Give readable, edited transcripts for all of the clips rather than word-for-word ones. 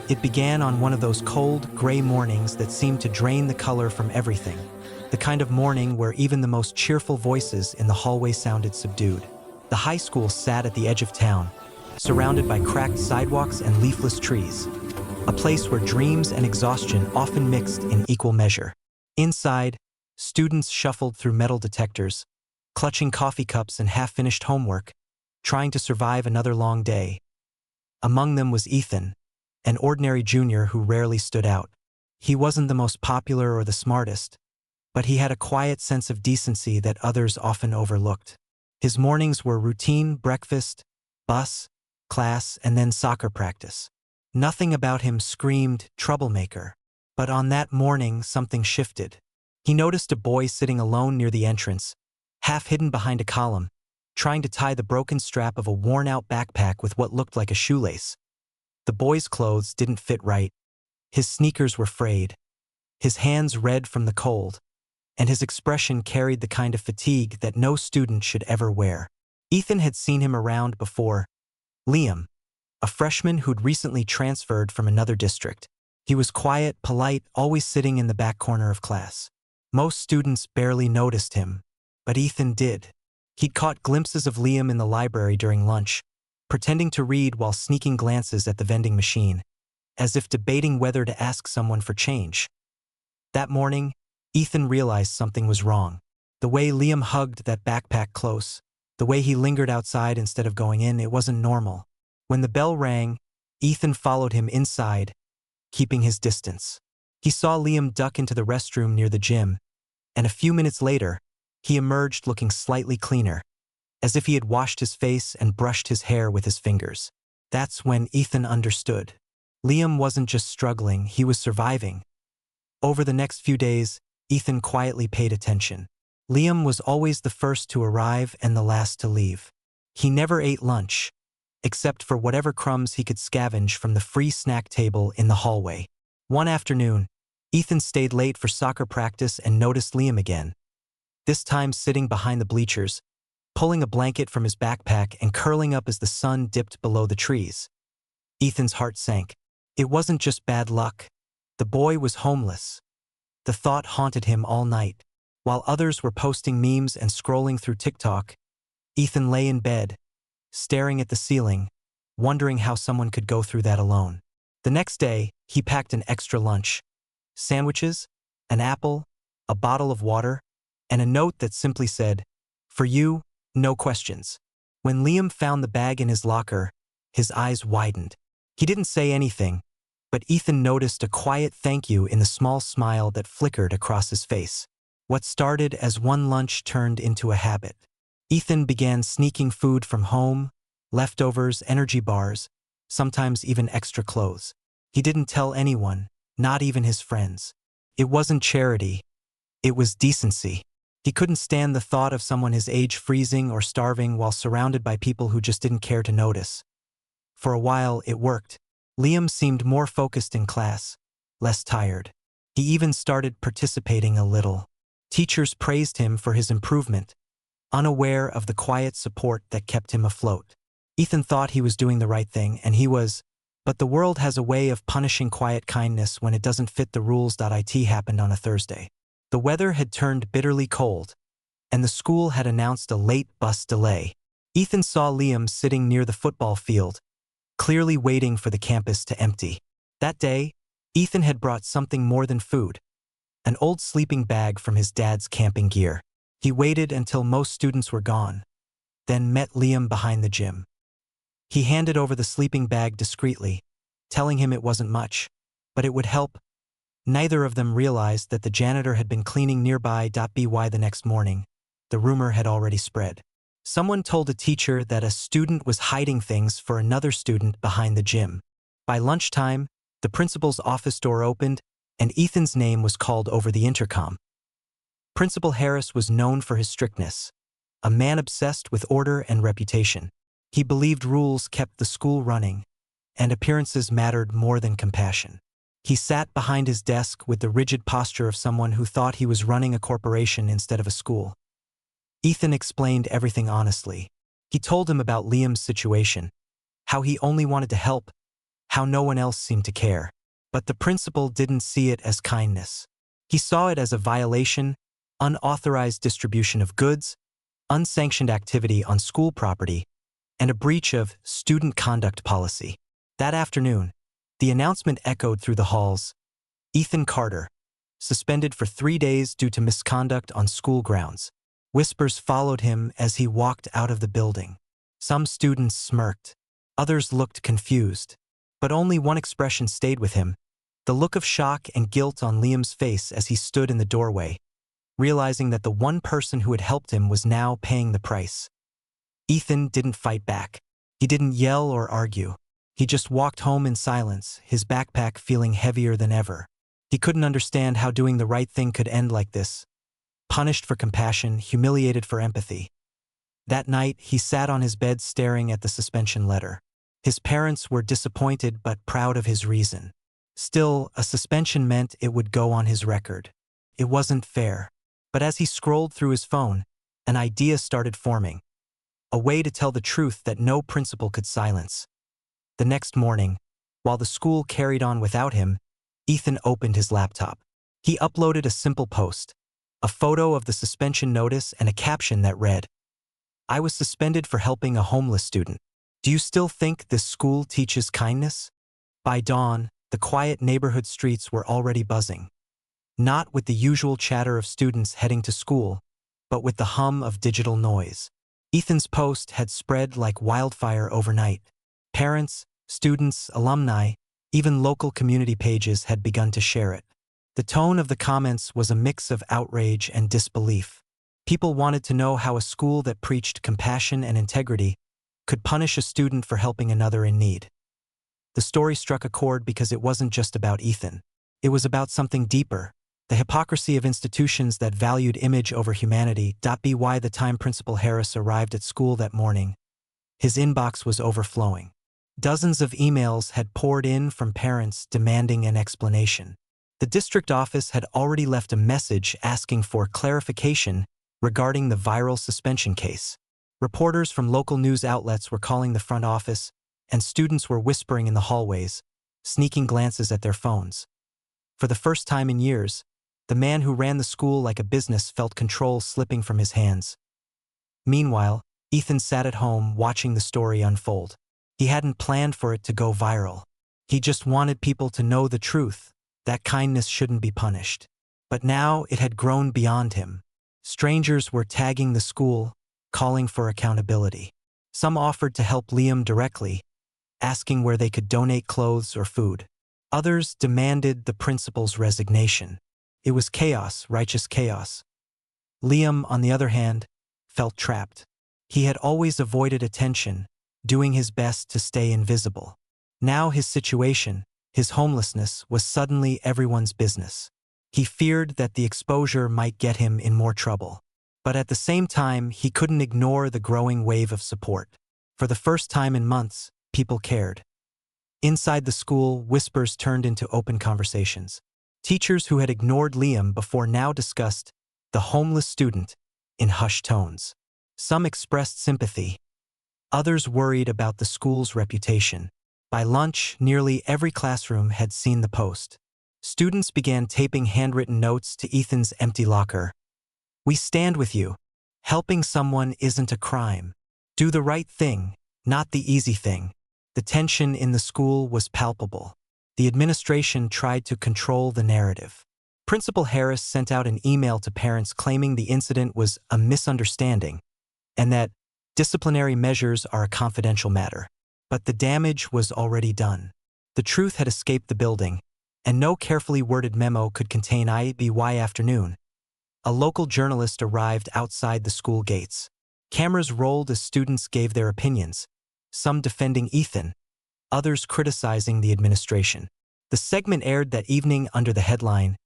It began on one of those cold, gray mornings that seemed to drain the color from everything. The kind of morning where even the most cheerful voices in the hallway sounded subdued. The high school sat at the edge of town, surrounded by cracked sidewalks and leafless trees. A place where dreams and exhaustion often mixed in equal measure. Inside, students shuffled through metal detectors, clutching coffee cups and half-finished homework, trying to survive another long day. Among them was Ethan, an ordinary junior who rarely stood out. He wasn't the most popular or the smartest, but he had a quiet sense of decency that others often overlooked. His mornings were routine: breakfast, bus, class, and then soccer practice. Nothing about him screamed troublemaker. But on that morning, something shifted. He noticed a boy sitting alone near the entrance, half hidden behind a column, trying to tie the broken strap of a worn-out backpack with what looked like a shoelace. The boy's clothes didn't fit right. His sneakers were frayed, his hands red from the cold, and his expression carried the kind of fatigue that no student should ever wear. Ethan had seen him around before. Liam, a freshman who'd recently transferred from another district. He was quiet, polite, always sitting in the back corner of class. Most students barely noticed him, but Ethan did. He'd caught glimpses of Liam in the library during lunch, pretending to read while sneaking glances at the vending machine, as if debating whether to ask someone for change. That morning, Ethan realized something was wrong. The way Liam hugged that backpack close, the way he lingered outside instead of going in, it wasn't normal. When the bell rang, Ethan followed him inside, keeping his distance. He saw Liam duck into the restroom near the gym, and a few minutes later, he emerged looking slightly cleaner, as if he had washed his face and brushed his hair with his fingers. That's when Ethan understood. Liam wasn't just struggling, he was surviving. Over the next few days, Ethan quietly paid attention. Liam was always the first to arrive and the last to leave. He never ate lunch, except for whatever crumbs he could scavenge from the free snack table in the hallway. One afternoon, Ethan stayed late for soccer practice and noticed Liam again. This time sitting behind the bleachers, pulling a blanket from his backpack and curling up as the sun dipped below the trees. Ethan's heart sank. It wasn't just bad luck. The boy was homeless. The thought haunted him all night. While others were posting memes and scrolling through TikTok, Ethan lay in bed, staring at the ceiling, wondering how someone could go through that alone. The next day, he packed an extra lunch: sandwiches, an apple, a bottle of water, and a note that simply said, "For you, no questions." When Liam found the bag in his locker, his eyes widened. He didn't say anything, but Ethan noticed a quiet thank you in the small smile that flickered across his face. What started as one lunch turned into a habit. Ethan began sneaking food from home, leftovers, energy bars, sometimes even extra clothes. He didn't tell anyone, not even his friends. It wasn't charity. It was decency. He couldn't stand the thought of someone his age freezing or starving while surrounded by people who just didn't care to notice. For a while, it worked. Liam seemed more focused in class, less tired. He even started participating a little. Teachers praised him for his improvement, unaware of the quiet support that kept him afloat. Ethan thought he was doing the right thing, and he was, but the world has a way of punishing quiet kindness when it doesn't fit the rules. It happened on a Thursday. The weather had turned bitterly cold, and the school had announced a late bus delay. Ethan saw Liam sitting near the football field, clearly waiting for the campus to empty. That day, Ethan had brought something more than food: an old sleeping bag from his dad's camping gear. He waited until most students were gone, then met Liam behind the gym. He handed over the sleeping bag discreetly, telling him it wasn't much, but it would help. Neither of them realized that the janitor had been cleaning nearby. By the next morning, the rumor had already spread. Someone told a teacher that a student was hiding things for another student behind the gym. By lunchtime, the principal's office door opened, and Ethan's name was called over the intercom. Principal Harris was known for his strictness, a man obsessed with order and reputation. He believed rules kept the school running, and appearances mattered more than compassion. He sat behind his desk with the rigid posture of someone who thought he was running a corporation instead of a school. Ethan explained everything honestly. He told him about Liam's situation, how he only wanted to help, how no one else seemed to care. But the principal didn't see it as kindness. He saw it as a violation, unauthorized distribution of goods, unsanctioned activity on school property, and a breach of student conduct policy. That afternoon, the announcement echoed through the halls: Ethan Carter, suspended for 3 days due to misconduct on school grounds. Whispers followed him as he walked out of the building. Some students smirked. Others looked confused. But only one expression stayed with him: the look of shock and guilt on Liam's face as he stood in the doorway, realizing that the one person who had helped him was now paying the price. Ethan didn't fight back. He didn't yell or argue. He just walked home in silence, his backpack feeling heavier than ever. He couldn't understand how doing the right thing could end like this. Punished for compassion, humiliated for empathy. That night, he sat on his bed staring at the suspension letter. His parents were disappointed but proud of his reason. Still, a suspension meant it would go on his record. It wasn't fair. But as he scrolled through his phone, an idea started forming. A way to tell the truth that no principal could silence. The next morning, while the school carried on without him, Ethan opened his laptop. He uploaded a simple post, a photo of the suspension notice and a caption that read, "I was suspended for helping a homeless student. Do you still think this school teaches kindness?" By dawn, the quiet neighborhood streets were already buzzing. Not with the usual chatter of students heading to school, but with the hum of digital noise. Ethan's post had spread like wildfire overnight. Parents, students, alumni, even local community pages had begun to share it. The tone of the comments was a mix of outrage and disbelief. People wanted to know how a school that preached compassion and integrity could punish a student for helping another in need. The story struck a chord because it wasn't just about Ethan. It was about something deeper: the hypocrisy of institutions that valued image over humanity. By the time Principal Harris arrived at school that morning, his inbox was overflowing. Dozens of emails had poured in from parents demanding an explanation. The district office had already left a message asking for clarification regarding the viral suspension case. Reporters from local news outlets were calling the front office, and students were whispering in the hallways, sneaking glances at their phones. For the first time in years, the man who ran the school like a business felt control slipping from his hands. Meanwhile, Ethan sat at home watching the story unfold. He hadn't planned for it to go viral. He just wanted people to know the truth, that kindness shouldn't be punished. But now it had grown beyond him. Strangers were tagging the school, calling for accountability. Some offered to help Liam directly, asking where they could donate clothes or food. Others demanded the principal's resignation. It was chaos, righteous chaos. Liam, on the other hand, felt trapped. He had always avoided attention, doing his best to stay invisible. Now his situation, his homelessness, was suddenly everyone's business. He feared that the exposure might get him in more trouble. But at the same time, he couldn't ignore the growing wave of support. For the first time in months, people cared. Inside the school, whispers turned into open conversations. Teachers who had ignored Liam before now discussed the homeless student in hushed tones. Some expressed sympathy. Others worried about the school's reputation. By lunch, nearly every classroom had seen the post. Students began taping handwritten notes to Ethan's empty locker. "We stand with you. Helping someone isn't a crime. Do the right thing, not the easy thing." The tension in the school was palpable. The administration tried to control the narrative. Principal Harris sent out an email to parents claiming the incident was a misunderstanding and that disciplinary measures are a confidential matter. But the damage was already done. The truth had escaped the building, and no carefully worded memo could contain by afternoon. A local journalist arrived outside the school gates. Cameras rolled as students gave their opinions, some defending Ethan, others criticizing the administration. The segment aired that evening under the headline,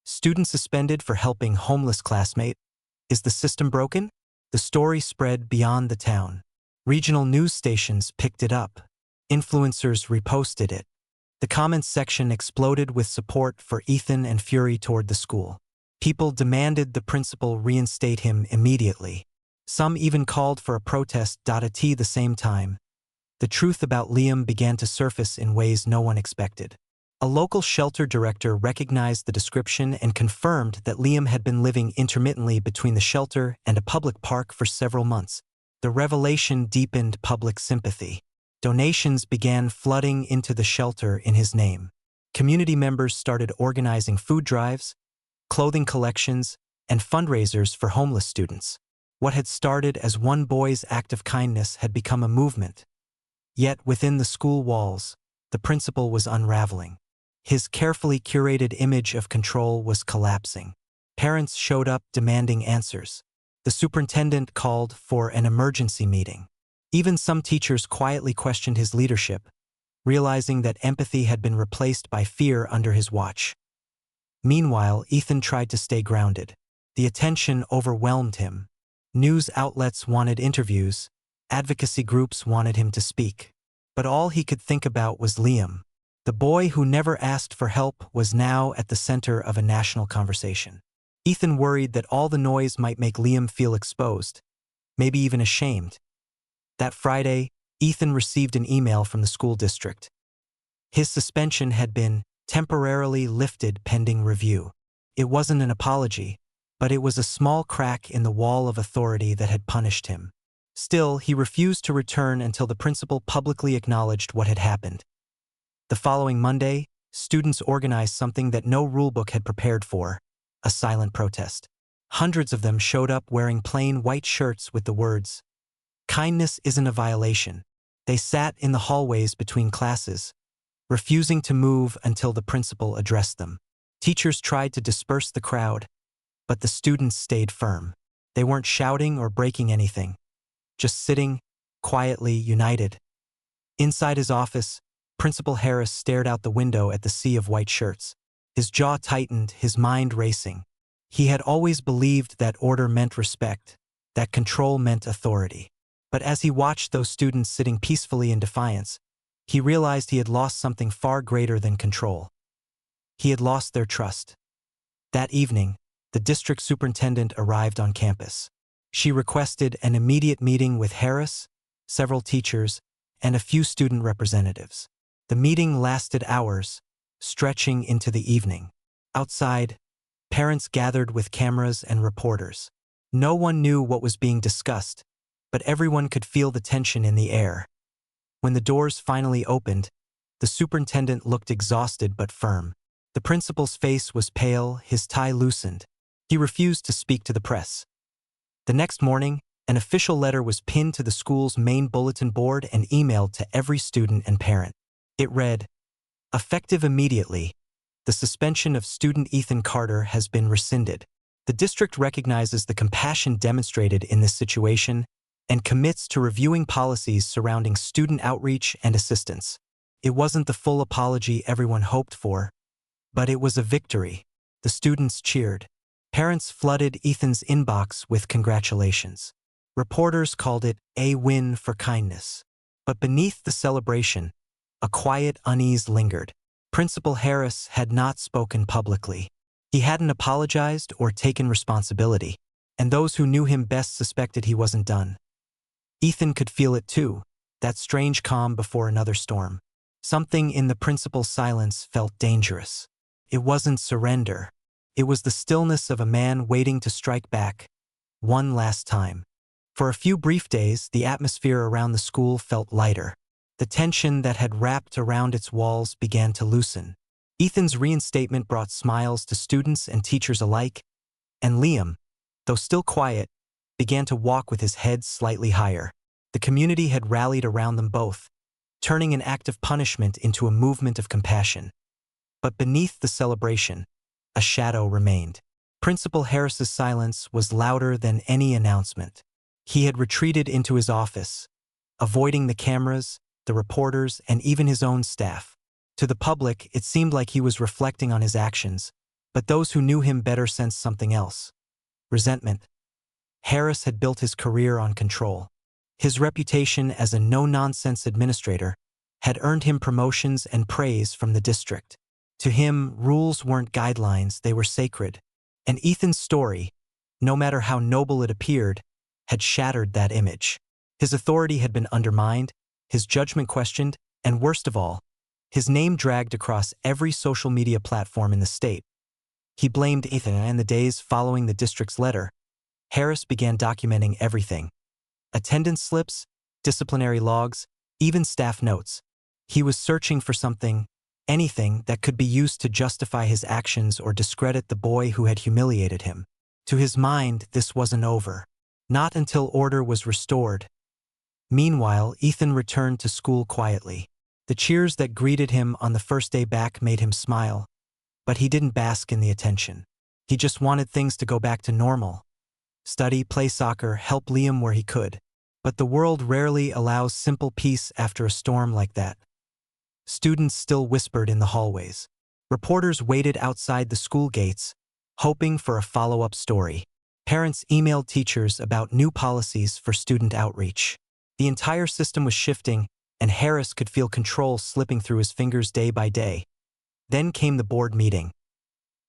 "Student Suspended for Helping Homeless Classmate. Is the System Broken?" The story spread beyond the town. Regional news stations picked it up. Influencers reposted it. The comments section exploded with support for Ethan and fury toward the school. People demanded the principal reinstate him immediately. Some even called for a protest. At the same time, the truth about Liam began to surface in ways no one expected. A local shelter director recognized the description and confirmed that Liam had been living intermittently between the shelter and a public park for several months. The revelation deepened public sympathy. Donations began flooding into the shelter in his name. Community members started organizing food drives, clothing collections, and fundraisers for homeless students. What had started as one boy's act of kindness had become a movement. Yet within the school walls, the principal was unraveling. His carefully curated image of control was collapsing. Parents showed up demanding answers. The superintendent called for an emergency meeting. Even some teachers quietly questioned his leadership, realizing that empathy had been replaced by fear under his watch. Meanwhile, Ethan tried to stay grounded. The attention overwhelmed him. News outlets wanted interviews, advocacy groups wanted him to speak. But all he could think about was Liam. The boy who never asked for help was now at the center of a national conversation. Ethan worried that all the noise might make Liam feel exposed, maybe even ashamed. That Friday, Ethan received an email from the school district. His suspension had been temporarily lifted pending review. It wasn't an apology, but it was a small crack in the wall of authority that had punished him. Still, he refused to return until the principal publicly acknowledged what had happened. The following Monday, students organized something that no rulebook had prepared for: a silent protest. Hundreds of them showed up wearing plain white shirts with the words, "Kindness isn't a violation." They sat in the hallways between classes, refusing to move until the principal addressed them. Teachers tried to disperse the crowd, but the students stayed firm. They weren't shouting or breaking anything, just sitting, quietly united. Inside his office, Principal Harris stared out the window at the sea of white shirts. His jaw tightened, his mind racing. He had always believed that order meant respect, that control meant authority. But as he watched those students sitting peacefully in defiance, he realized he had lost something far greater than control. He had lost their trust. That evening, the district superintendent arrived on campus. She requested an immediate meeting with Harris, several teachers, and a few student representatives. The meeting lasted hours, stretching into the evening. Outside, parents gathered with cameras and reporters. No one knew what was being discussed, but everyone could feel the tension in the air. When the doors finally opened, the superintendent looked exhausted but firm. The principal's face was pale, his tie loosened. He refused to speak to the press. The next morning, an official letter was pinned to the school's main bulletin board and emailed to every student and parent. It read, "Effective immediately, the suspension of student Ethan Carter has been rescinded. The district recognizes the compassion demonstrated in this situation and commits to reviewing policies surrounding student outreach and assistance." It wasn't the full apology everyone hoped for, but it was a victory. The students cheered. Parents flooded Ethan's inbox with congratulations. Reporters called it a win for kindness. But beneath the celebration, a quiet unease lingered. Principal Harris had not spoken publicly. He hadn't apologized or taken responsibility, and those who knew him best suspected he wasn't done. Ethan could feel it too, that strange calm before another storm. Something in the principal's silence felt dangerous. It wasn't surrender. It was the stillness of a man waiting to strike back, one last time. For a few brief days, the atmosphere around the school felt lighter. The tension that had wrapped around its walls began to loosen. Ethan's reinstatement brought smiles to students and teachers alike, and Liam, though still quiet, began to walk with his head slightly higher. The community had rallied around them both, turning an act of punishment into a movement of compassion. But beneath the celebration, a shadow remained. Principal Harris's silence was louder than any announcement. He had retreated into his office, avoiding the cameras, the reporters, and even his own staff. To the public, it seemed like he was reflecting on his actions, but those who knew him better sensed something else: resentment. Harris had built his career on control. His reputation as a no-nonsense administrator had earned him promotions and praise from the district. To him, rules weren't guidelines, they were sacred. And Ethan's story, no matter how noble it appeared, had shattered that image. His authority had been undermined, his judgment questioned, and worst of all, his name dragged across every social media platform in the state. He blamed Ethan, and in the days following the district's letter, Harris began documenting everything. Attendance slips, disciplinary logs, even staff notes. He was searching for something, anything that could be used to justify his actions or discredit the boy who had humiliated him. To his mind, this wasn't over. Not until order was restored. Meanwhile, Ethan returned to school quietly. The cheers that greeted him on the first day back made him smile, but he didn't bask in the attention. He just wanted things to go back to normal. Study, play soccer, help Liam where he could. But the world rarely allows simple peace after a storm like that. Students still whispered in the hallways. Reporters waited outside the school gates, hoping for a follow-up story. Parents emailed teachers about new policies for student outreach. The entire system was shifting, and Harris could feel control slipping through his fingers day by day. Then came the board meeting.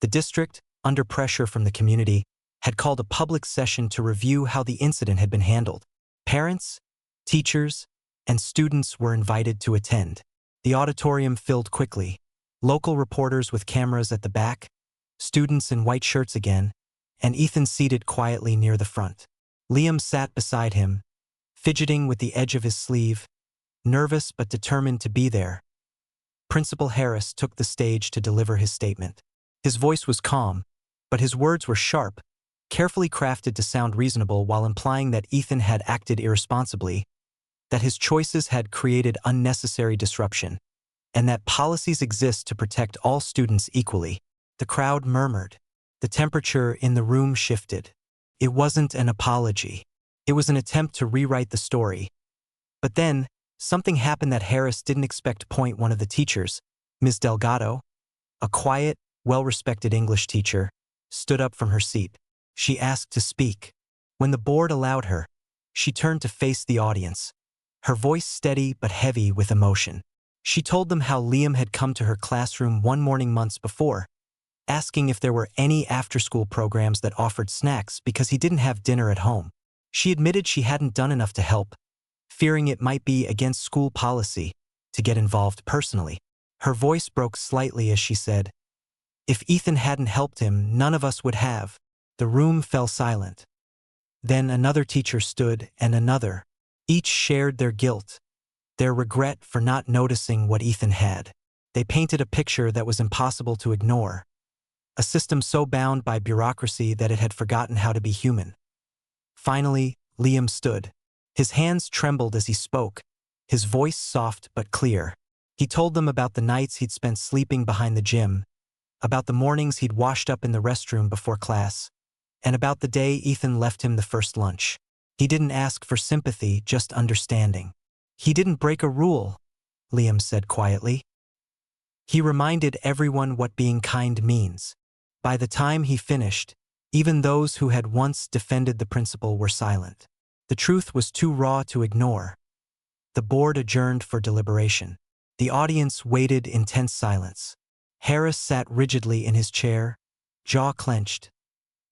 The district, under pressure from the community, had called a public session to review how the incident had been handled. Parents, teachers, and students were invited to attend. The auditorium filled quickly. Local reporters with cameras at the back, students in white shirts again, and Ethan seated quietly near the front. Liam sat beside him, fidgeting with the edge of his sleeve, nervous but determined to be there. Principal Harris took the stage to deliver his statement. His voice was calm, but his words were sharp, carefully crafted to sound reasonable while implying that Ethan had acted irresponsibly, that his choices had created unnecessary disruption, and that policies exist to protect all students equally. The crowd murmured. The temperature in the room shifted. It wasn't an apology. It was an attempt to rewrite the story. But then, something happened that Harris didn't expect. One of the teachers, Ms. Delgado, a quiet, well-respected English teacher, stood up from her seat. She asked to speak. When the board allowed her, she turned to face the audience, her voice steady but heavy with emotion. She told them how Liam had come to her classroom one morning months before, asking if there were any after-school programs that offered snacks because he didn't have dinner at home. She admitted she hadn't done enough to help, fearing it might be against school policy to get involved personally. Her voice broke slightly as she said, "If Ethan hadn't helped him, none of us would have." The room fell silent. Then another teacher stood, and another. Each shared their guilt, their regret for not noticing what Ethan had. They painted a picture that was impossible to ignore, a system so bound by bureaucracy that it had forgotten how to be human. Finally, Liam stood. His hands trembled as he spoke, his voice soft but clear. He told them about the nights he'd spent sleeping behind the gym, about the mornings he'd washed up in the restroom before class, and about the day Ethan left him the first lunch. He didn't ask for sympathy, just understanding. He didn't break a rule, Liam said quietly. He reminded everyone what being kind means. By the time he finished, even those who had once defended the principal were silent. The truth was too raw to ignore. The board adjourned for deliberation. The audience waited in tense silence. Harris sat rigidly in his chair, jaw clenched,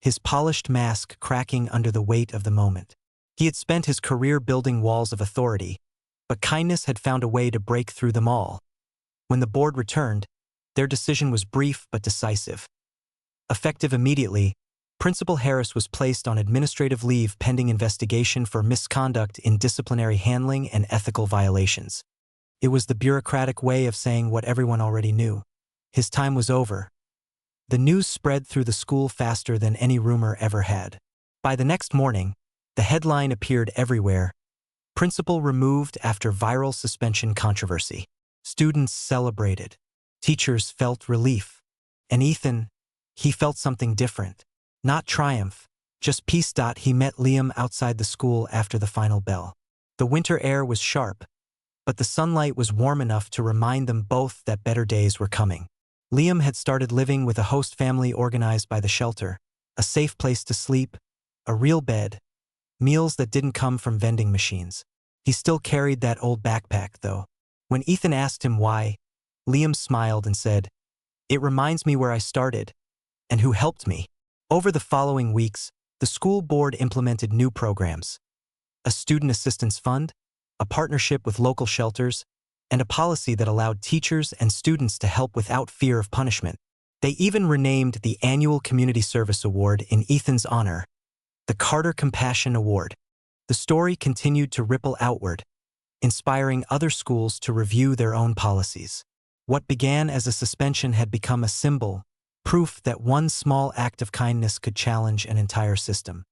his polished mask cracking under the weight of the moment. He had spent his career building walls of authority, but kindness had found a way to break through them all. When the board returned, their decision was brief but decisive. Effective immediately, Principal Harris was placed on administrative leave pending investigation for misconduct in disciplinary handling and ethical violations. It was the bureaucratic way of saying what everyone already knew. His time was over. The news spread through the school faster than any rumor ever had. By the next morning, the headline appeared everywhere: "Principal removed after viral suspension controversy." Students celebrated. Teachers felt relief. And Ethan, he felt something different. Not triumph, just peace. He met Liam outside the school after the final bell. The winter air was sharp, but the sunlight was warm enough to remind them both that better days were coming. Liam had started living with a host family organized by the shelter, a safe place to sleep, a real bed, meals that didn't come from vending machines. He still carried that old backpack, though. When Ethan asked him why, Liam smiled and said, "It reminds me where I started, and who helped me." Over the following weeks, the school board implemented new programs: a student assistance fund, a partnership with local shelters, and a policy that allowed teachers and students to help without fear of punishment. They even renamed the annual Community Service Award in Ethan's honor, the Carter Compassion Award. The story continued to ripple outward, inspiring other schools to review their own policies. What began as a suspension had become a symbol, proof that one small act of kindness could challenge an entire system.